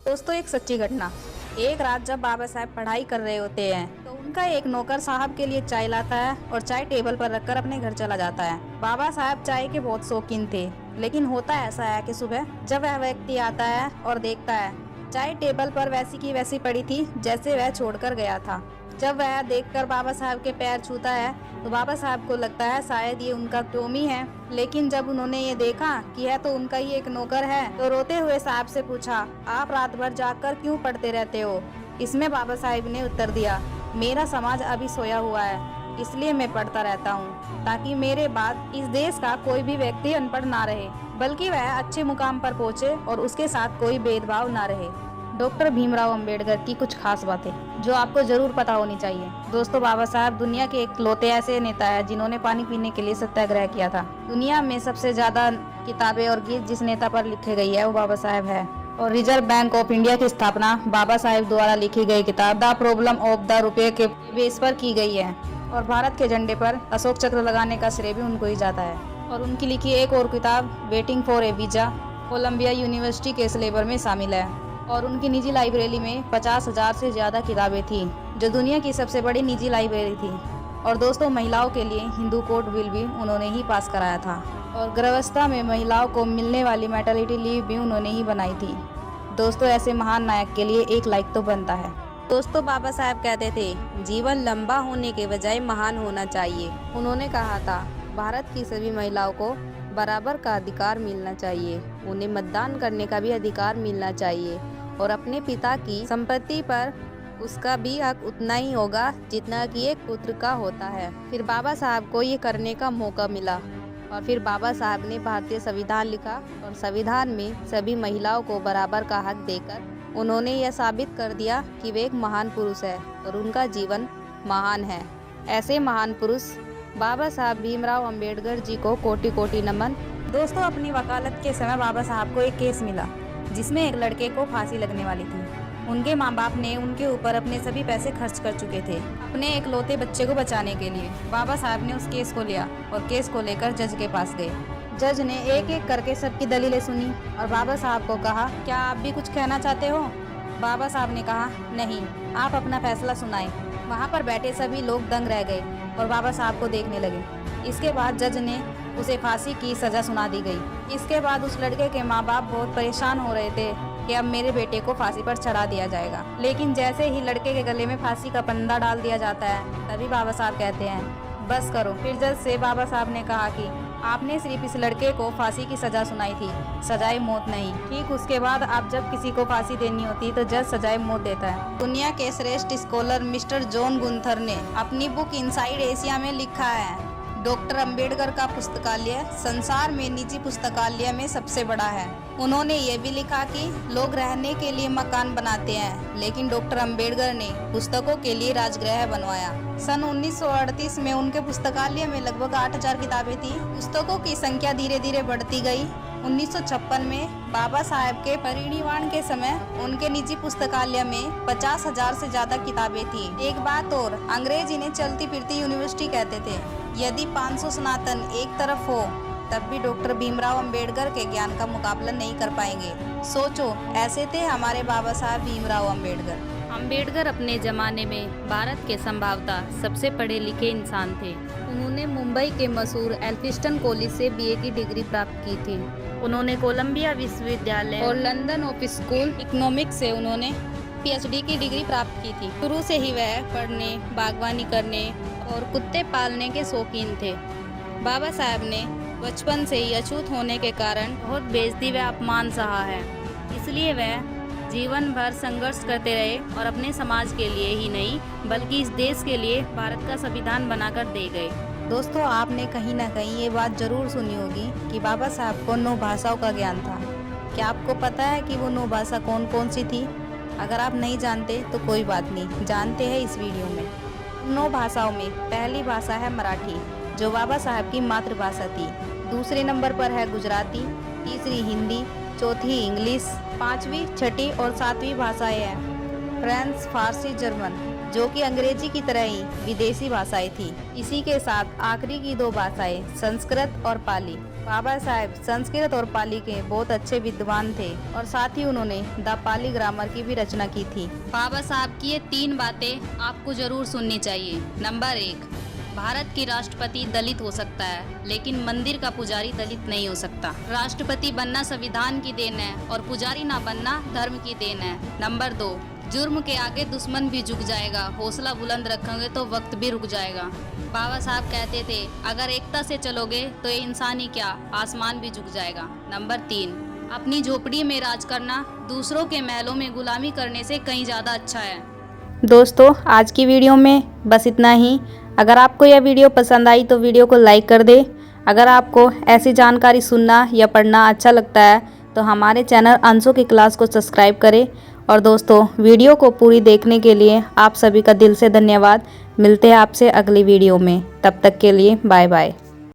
दोस्तों एक सच्ची घटना। एक रात जब बाबा साहब पढ़ाई कर रहे होते हैं तो उनका एक नौकर साहब के लिए चाय लाता है और चाय टेबल पर रखकर अपने घर चला जाता है। बाबा साहब चाय के बहुत शौकीन थे, लेकिन होता ऐसा है कि सुबह जब वह व्यक्ति आता है और देखता है चाय टेबल पर वैसी की वैसी पड़ी थी जैसे वह छोड़कर गया था। जब वह देखकर बाबा साहब के पैर छूता है तो बाबा साहब को लगता है शायद ये उनका टोमी है, लेकिन जब उन्होंने ये देखा कि यह तो उनका ही एक नौकर है तो रोते हुए साहब से पूछा, आप रात भर जागकर क्यों पढ़ते रहते हो? इसमें बाबा साहब ने उत्तर दिया, मेरा समाज अभी सोया हुआ है, इसलिए मैं पढ़ता रहता हूँ ताकि मेरे बाद इस देश का कोई भी व्यक्ति अनपढ़ ना रहे, बल्कि वह अच्छे मुकाम पर पहुँचे और उसके साथ कोई भेदभाव ना रहे। डॉक्टर भीमराव अंबेडकर की कुछ खास बातें जो आपको जरूर पता होनी चाहिए। दोस्तों, बाबा साहब दुनिया के इकलौते ऐसे नेता है जिन्होंने पानी पीने के लिए सत्याग्रह किया था। दुनिया में सबसे ज्यादा किताबें और गीत जिस नेता पर लिखे गई है वो बाबा साहब है। और रिजर्व बैंक ऑफ इंडिया की स्थापना बाबा साहब द्वारा लिखी गई किताब द प्रॉब्लम ऑफ द रुपये के बेस पर की गई है। और भारत के झंडे पर अशोक चक्र लगाने का श्रेय भी उनको ही जाता है। और उनकी लिखी एक और किताब waiting for a visa Columbia University के सिलेबस में शामिल है। और उनकी निजी लाइब्रेरी में 50,000 से ज़्यादा किताबें थी, जो दुनिया की सबसे बड़ी निजी लाइब्रेरी थी। और दोस्तों, महिलाओं के लिए हिंदू कोड बिल भी उन्होंने ही पास कराया था। और गर्भावस्था में महिलाओं को मिलने वाली मैटरनिटी लीव भी उन्होंने ही बनाई थी। दोस्तों, ऐसे महान नायक के लिए एक लाइक तो बनता है। दोस्तों, बाबा साहब कहते थे जीवन लंबा होने के बजाय महान होना चाहिए। उन्होंने कहा था भारत की सभी महिलाओं को बराबर का अधिकार मिलना चाहिए, उन्हें मतदान करने का भी अधिकार मिलना चाहिए और अपने पिता की संपत्ति पर उसका भी हक उतना ही होगा जितना कि एक पुत्र का होता है। फिर बाबा साहब को ये करने का मौका मिला और फिर बाबा साहब ने भारतीय संविधान लिखा और संविधान में सभी महिलाओं को बराबर का हक देकर उन्होंने यह साबित कर दिया कि वे एक महान पुरुष है और उनका जीवन महान है। ऐसे महान पुरुष बाबा साहब भीमराव अंबेडकर जी को कोटि कोटि नमन। दोस्तों, अपनी वकालत के समय बाबा साहब को एक केस मिला जिसमें एक लड़के को फांसी लगने वाली थी। उनके माँ बाप ने उनके ऊपर अपने सभी पैसे खर्च कर चुके थे अपने एकलौते बच्चे को बचाने के लिए। बाबा साहब ने उस केस को लिया और केस को लेकर जज के पास गए। जज ने एक एक करके सबकी दलीलें सुनी और बाबा साहब को कहा, क्या आप भी कुछ कहना चाहते हो? बाबा साहब ने कहा, नहीं, आप अपना फैसला सुनाएं। वहाँ पर बैठे सभी लोग दंग रह गए और बाबा साहब को देखने लगे। इसके बाद जज ने उसे फांसी की सजा सुना दी गई। इसके बाद उस लड़के के माँ बाप बहुत परेशान हो रहे थे कि अब मेरे बेटे को फांसी पर चढ़ा दिया जाएगा। लेकिन जैसे ही लड़के के गले में फांसी का फंदा डाल दिया जाता है तभी बाबा साहब कहते हैं, बस करो। फिर जज से बाबा साहब ने कहा कि आपने सिर्फ इस लड़के को फांसी की सजा सुनाई थी, सजाए मौत नहीं। ठीक उसके बाद आप जब किसी को फांसी देनी होती तो जज सजाए मौत देता है। दुनिया के श्रेष्ठ स्कॉलर मिस्टर जॉन गुंथर ने अपनी बुक इनसाइड एशिया में लिखा है, डॉक्टर अंबेडकर का पुस्तकालय संसार में निजी पुस्तकालय में सबसे बड़ा है। उन्होंने ये भी लिखा कि लोग रहने के लिए मकान बनाते हैं, लेकिन डॉक्टर अंबेडकर ने पुस्तकों के लिए राजगृह बनवाया। सन 1938 में उनके पुस्तकालय में लगभग 8,000 किताबें थी। पुस्तकों की संख्या धीरे धीरे बढ़ती गई। 1956 में बाबा साहब के परिनिर्वाण के समय उनके निजी पुस्तकालय में 50,000 से ज्यादा किताबें थी। एक बात और, अंग्रेज इन्हें चलती फिरती यूनिवर्सिटी कहते थे। यदि 500 सनातन एक तरफ हो तब भी डॉक्टर भीमराव अंबेडकर के ज्ञान का मुकाबला नहीं कर पाएंगे। सोचो, ऐसे थे हमारे बाबा साहब भीमराव अंबेडकर। अंबेडकर अपने जमाने में भारत के संभवतः सबसे पढ़े लिखे इंसान थे। उन्होंने मुंबई के मशहूर एल्फिंस्टन कॉलेज से बीए की डिग्री प्राप्त की थी। उन्होंने कोलंबिया विश्वविद्यालय और लंदन ऑफ स्कूल इकोनॉमिक्स से उन्होंने पीएचडी की डिग्री प्राप्त की थी। शुरू से ही वह पढ़ने, बागवानी करने और कुत्ते पालने के शौकीन थे। बाबा साहब ने बचपन से ही अछूत होने के कारण बहुत बेइज्जती व अपमान सहा है, इसलिए वह जीवन भर संघर्ष करते रहे और अपने समाज के लिए ही नहीं बल्कि इस देश के लिए भारत का संविधान बनाकर दे गए। दोस्तों, आपने कहीं ना कहीं ये बात जरूर सुनी होगी कि बाबा साहब को 9 भाषाओं का ज्ञान था। क्या आपको पता है कि वो 9 भाषा कौन कौन सी थी? अगर आप नहीं जानते तो कोई बात नहीं, जानते हैं इस वीडियो में। 9 भाषाओं में पहली भाषा है मराठी, जो बाबा साहब की मातृभाषा थी। दूसरे नंबर पर है गुजराती, तीसरी हिंदी, चौथी इंग्लिश, 5वीं, 6ठी और 7वीं भाषाएं हैं फ्रेंच, फारसी, जर्मन, जो कि अंग्रेजी की तरह ही विदेशी भाषाएं थी। इसी के साथ आखिरी की 2 भाषाएं संस्कृत और पाली। बाबा साहेब संस्कृत और पाली के बहुत अच्छे विद्वान थे और साथ ही उन्होंने द पाली ग्रामर की भी रचना की थी। बाबा साहब की ये 3 बातें आपको जरूर सुननी चाहिए। नंबर 1, भारत की राष्ट्रपति दलित हो सकता है, लेकिन मंदिर का पुजारी दलित नहीं हो सकता। राष्ट्रपति बनना संविधान की देन है और पुजारी ना बनना धर्म की देन है। नंबर 2, जुर्म के आगे दुश्मन भी झुक जाएगा, हौसला बुलंद रखोगे तो वक्त भी रुक जाएगा। बाबा साहब कहते थे, अगर एकता से चलोगे तो ये इंसान ही क्या, आसमान भी झुक जाएगा। नंबर 3, अपनी झोपड़ी में राज करना दूसरों के महलों में गुलामी करने से कहीं ज़्यादा अच्छा है। दोस्तों, आज की वीडियो में बस इतना ही। अगर आपको यह वीडियो पसंद आई तो वीडियो को लाइक कर दे। अगर आपको ऐसी जानकारी सुनना या पढ़ना अच्छा लगता है तो हमारे चैनल अंशु की क्लास को सब्सक्राइब करें। और दोस्तों, वीडियो को पूरी देखने के लिए आप सभी का दिल से धन्यवाद। मिलते हैं आपसे अगली वीडियो में, तब तक के लिए बाय बाय।